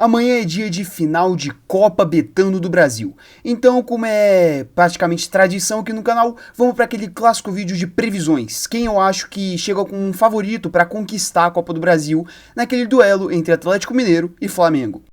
Amanhã é dia de final de Copa Betano do Brasil. Então, como é praticamente tradição aqui no canal, vamos para aquele clássico vídeo de previsões. Quem eu acho que chega como um favorito para conquistar a Copa do Brasil naquele duelo entre Atlético Mineiro e Flamengo.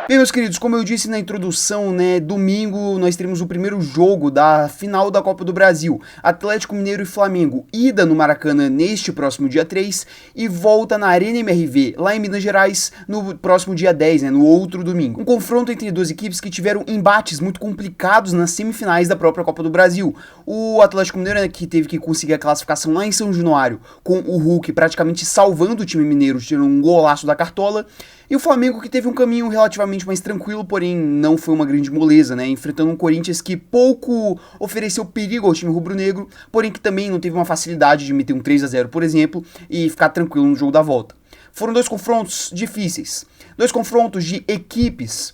Bem, meus queridos, como eu disse na introdução, domingo nós teremos o primeiro jogo da final da Copa do Brasil, Atlético Mineiro e Flamengo, ida no Maracanã neste próximo dia 3 e volta na Arena MRV, lá em Minas Gerais, no próximo dia 10, no outro domingo. Um confronto entre duas equipes que tiveram embates muito complicados nas semifinais da própria Copa do Brasil. O Atlético Mineiro, que teve que conseguir a classificação lá em São Januário, com o Hulk praticamente salvando o time mineiro, tirando um golaço da cartola, e o Flamengo, que teve um caminho relativamente mais tranquilo, porém não foi uma grande moleza, enfrentando um Corinthians que pouco ofereceu perigo ao time rubro-negro, porém que também não teve uma facilidade de meter um 3-0, por exemplo, e ficar tranquilo no jogo da volta. Foram dois confrontos difíceis, dois confrontos de equipes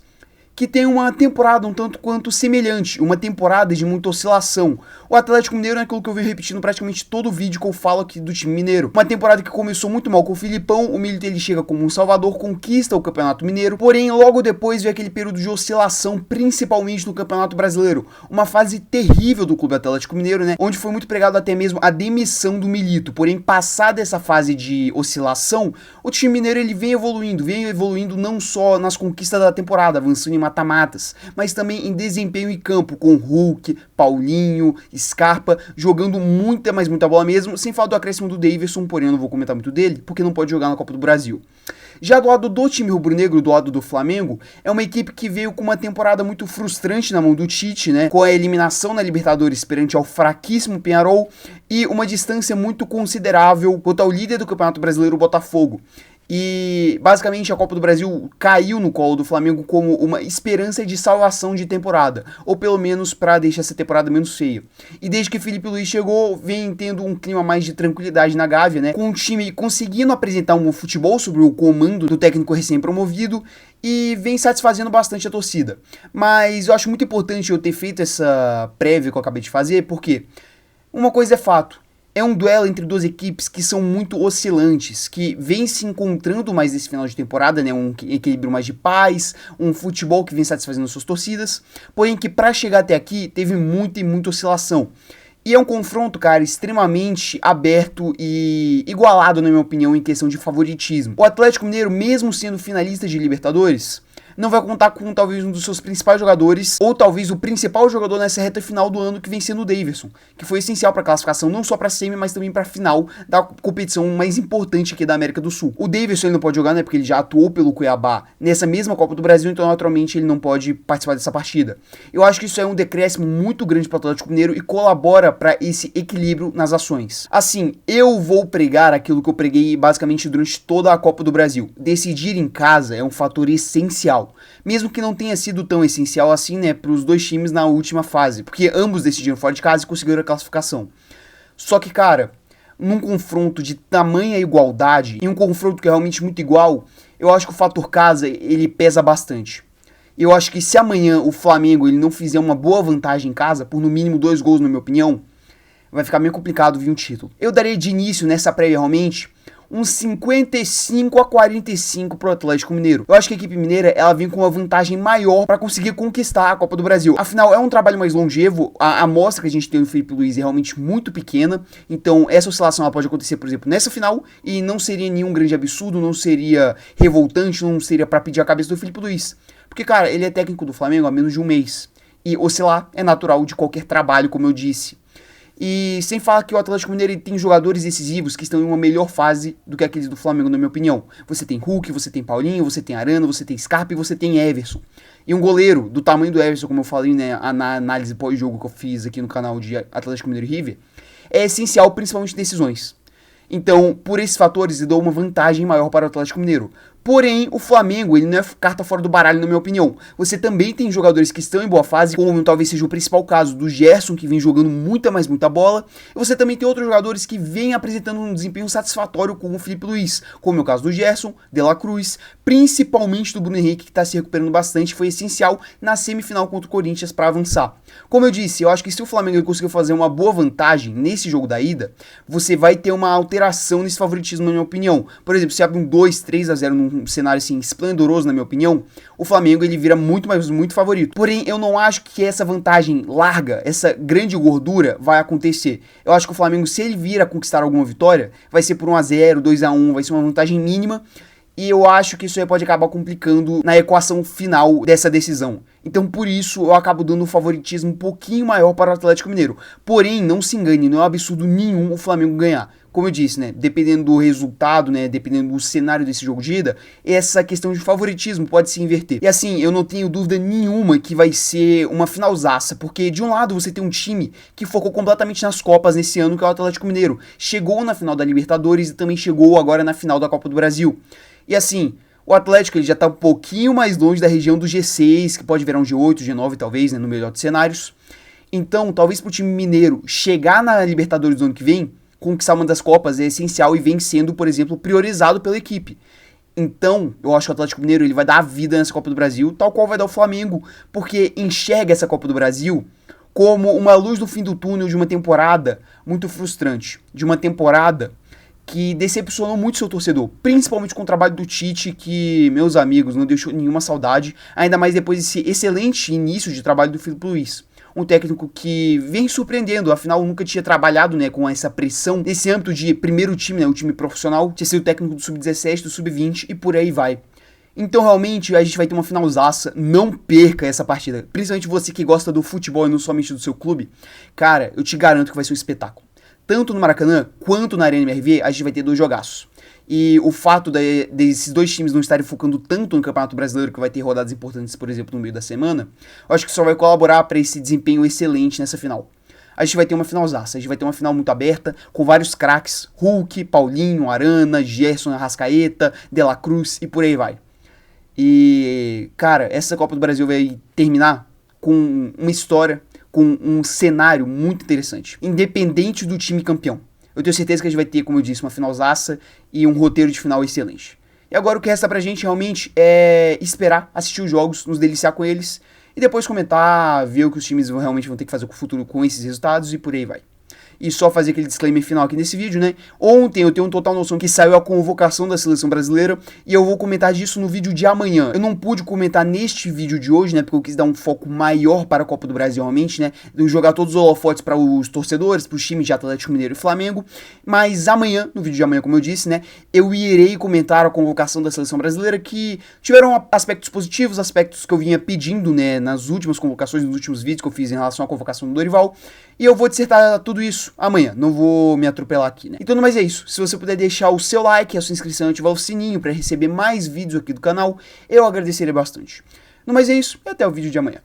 que tem uma temporada um tanto quanto semelhante, uma temporada de muita oscilação. O Atlético Mineiro é aquilo que eu venho repetindo praticamente todo o vídeo que eu falo aqui do time mineiro. Uma temporada que começou muito mal com o Filipão, o Milito ele chega como um salvador, conquista o Campeonato Mineiro, porém logo depois vem aquele período de oscilação, principalmente no Campeonato Brasileiro. Uma fase terrível do Clube Atlético Mineiro, onde foi muito pregado até mesmo a demissão do Milito. Porém, passada essa fase de oscilação, o time mineiro ele vem evoluindo não só nas conquistas da temporada, avançando em mata-matas, mas também em desempenho em campo, com Hulk, Paulinho, Scarpa, jogando muita bola mesmo, sem falar do acréscimo do Daverson, porém eu não vou comentar muito dele, porque não pode jogar na Copa do Brasil. Já do lado do time rubro-negro, do lado do Flamengo, é uma equipe que veio com uma temporada muito frustrante na mão do Tite, com a eliminação na Libertadores perante ao fraquíssimo Peñarol e uma distância muito considerável quanto ao líder do Campeonato Brasileiro, o Botafogo. E basicamente a Copa do Brasil caiu no colo do Flamengo como uma esperança de salvação de temporada, ou pelo menos para deixar essa temporada menos feia. E desde que Felipe Luiz chegou, vem tendo um clima mais de tranquilidade na Gávea, com o time conseguindo apresentar um futebol sob o comando do técnico recém-promovido e vem satisfazendo bastante a torcida. Mas eu acho muito importante eu ter feito essa prévia que eu acabei de fazer, porque uma coisa é fato. É um duelo entre duas equipes que são muito oscilantes, que vêm se encontrando mais nesse final de temporada, um equilíbrio mais de paz, um futebol que vem satisfazendo suas torcidas, porém que para chegar até aqui teve muita oscilação. E é um confronto, cara, extremamente aberto e igualado, na minha opinião, em questão de favoritismo. O Atlético Mineiro, mesmo sendo finalista de Libertadores, não vai contar com talvez um dos seus principais jogadores, ou talvez o principal jogador nessa reta final do ano, que vem sendo o Daverson, que foi essencial para a classificação, não só para a semi, mas também para a final da competição mais importante aqui da América do Sul. O Daverson ele não pode jogar, porque ele já atuou pelo Cuiabá nessa mesma Copa do Brasil, então naturalmente ele não pode participar dessa partida. Eu acho que isso é um decréscimo muito grande para o Atlético Mineiro e colabora para esse equilíbrio nas ações. Assim, eu vou pregar aquilo que eu preguei basicamente durante toda a Copa do Brasil. Decidir em casa é um fator essencial. Mesmo que não tenha sido tão essencial assim, para os dois times na última fase, porque ambos decidiram fora de casa e conseguiram a classificação. Só que, cara, num confronto de tamanha igualdade, em um confronto que é realmente muito igual, eu acho que o fator casa, ele pesa bastante. Eu acho que se amanhã o Flamengo ele não fizer uma boa vantagem em casa, por no mínimo 2 gols, na minha opinião, vai ficar meio complicado vir um título. Eu daria de início nessa prévia realmente uns 55-45 pro Atlético Mineiro. Eu acho que a equipe mineira ela vem com uma vantagem maior para conseguir conquistar a Copa do Brasil. Afinal, é um trabalho mais longevo, a amostra que a gente tem no Felipe Luiz é realmente muito pequena, então essa oscilação ela pode acontecer, por exemplo, nessa final, e não seria nenhum grande absurdo, não seria revoltante, não seria para pedir a cabeça do Felipe Luiz. Porque, cara, ele é técnico do Flamengo há menos de um mês, e oscilar é natural de qualquer trabalho, como eu disse. E sem falar que o Atlético Mineiro tem jogadores decisivos que estão em uma melhor fase do que aqueles do Flamengo, na minha opinião. Você tem Hulk, você tem Paulinho, você tem Arana, você tem Scarpa e você tem Everson. E um goleiro do tamanho do Everson, como eu falei na análise pós-jogo que eu fiz aqui no canal de Atlético Mineiro e River, é essencial, principalmente em decisões. Então, por esses fatores, eu dou uma vantagem maior para o Atlético Mineiro. Porém, o Flamengo, ele não é carta fora do baralho, na minha opinião. Você também tem jogadores que estão em boa fase, como talvez seja o principal caso do Gerson, que vem jogando muita bola. E você também tem outros jogadores que vêm apresentando um desempenho satisfatório com o Filipe Luís, como é o caso do Gerson, De La Cruz, principalmente do Bruno Henrique, que está se recuperando bastante, foi essencial na semifinal contra o Corinthians para avançar. Como eu disse, eu acho que se o Flamengo conseguir fazer uma boa vantagem nesse jogo da ida, você vai ter uma alteração nesse favoritismo, na minha opinião. Por exemplo, se abre um 2-3-0 num cenário assim esplendoroso, na minha opinião, o Flamengo ele vira muito favorito. Porém, eu não acho que essa vantagem larga, essa grande gordura vai acontecer. Eu acho que o Flamengo, se ele vir a conquistar alguma vitória, vai ser por 1-0, 2-1, vai ser uma vantagem mínima. E eu acho que isso aí pode acabar complicando na equação final dessa decisão. Então, por isso, eu acabo dando um favoritismo um pouquinho maior para o Atlético Mineiro. Porém, não se engane, não é um absurdo nenhum o Flamengo ganhar. Como eu disse, né, dependendo do resultado, né, dependendo do cenário desse jogo de ida, essa questão de favoritismo pode se inverter. E assim, eu não tenho dúvida nenhuma que vai ser uma finalzaça, porque de um lado você tem um time que focou completamente nas Copas nesse ano, que é o Atlético Mineiro. Chegou na final da Libertadores e também chegou agora na final da Copa do Brasil. E assim, o Atlético ele já está um pouquinho mais longe da região do G6, que pode virar um G8, G9 talvez, né, no melhor dos cenários. Então, talvez para o time mineiro chegar na Libertadores do ano que vem, conquistar uma das Copas é essencial e vem sendo, por exemplo, priorizado pela equipe. Então, eu acho que o Atlético Mineiro ele vai dar a vida nessa Copa do Brasil, tal qual vai dar o Flamengo, porque enxerga essa Copa do Brasil como uma luz no fim do túnel de uma temporada muito frustrante, de uma temporada que decepcionou muito seu torcedor, principalmente com o trabalho do Tite, que, meus amigos, não deixou nenhuma saudade, ainda mais depois desse excelente início de trabalho do Filipe Luís. Um técnico que vem surpreendendo, afinal nunca tinha trabalhado, né, com essa pressão nesse âmbito de primeiro time, né, o time profissional, tinha sido técnico do Sub-17, do Sub-20 e por aí vai. Então realmente a gente vai ter uma finalzaça, não perca essa partida, principalmente você que gosta do futebol e não somente do seu clube, cara, eu te garanto que vai ser um espetáculo. Tanto no Maracanã quanto na Arena MRV, a gente vai ter dois jogaços. E o fato desses dois times não estarem focando tanto no Campeonato Brasileiro, que vai ter rodadas importantes, por exemplo, no meio da semana, eu acho que só vai colaborar para esse desempenho excelente nessa final. A gente vai ter uma finalzaça, a gente vai ter uma final muito aberta, com vários craques, Hulk, Paulinho, Arana, Gerson, Arrascaeta, De La Cruz e por aí vai. E, cara, essa Copa do Brasil vai terminar com uma história, com um cenário muito interessante, independente do time campeão. Eu tenho certeza que a gente vai ter, como eu disse, uma finalzaça e um roteiro de final excelente. E agora o que resta pra gente realmente é esperar, assistir os jogos, nos deliciar com eles e depois comentar, ver o que os times realmente vão ter que fazer com o futuro com esses resultados e por aí vai. E só fazer aquele disclaimer final aqui nesse vídeo, né? Ontem eu tenho uma total noção que saiu a convocação da seleção brasileira e eu vou comentar disso no vídeo de amanhã. Eu não pude comentar neste vídeo de hoje, né? Porque eu quis dar um foco maior para a Copa do Brasil realmente, né? De jogar todos os holofotes para os torcedores, para os times de Atlético Mineiro e Flamengo. Mas amanhã, no vídeo de amanhã, como eu disse, né? Eu irei comentar a convocação da seleção brasileira que tiveram aspectos positivos, aspectos que eu vinha pedindo, né? Nas últimas convocações, nos últimos vídeos que eu fiz em relação à convocação do Dorival. E eu vou dissertar tudo isso amanhã, não vou me atropelar aqui, né? Então, mas é isso. Se você puder deixar o seu like, a sua inscrição e ativar o sininho para receber mais vídeos aqui do canal, eu agradeceria bastante. Mas é isso, e até o vídeo de amanhã.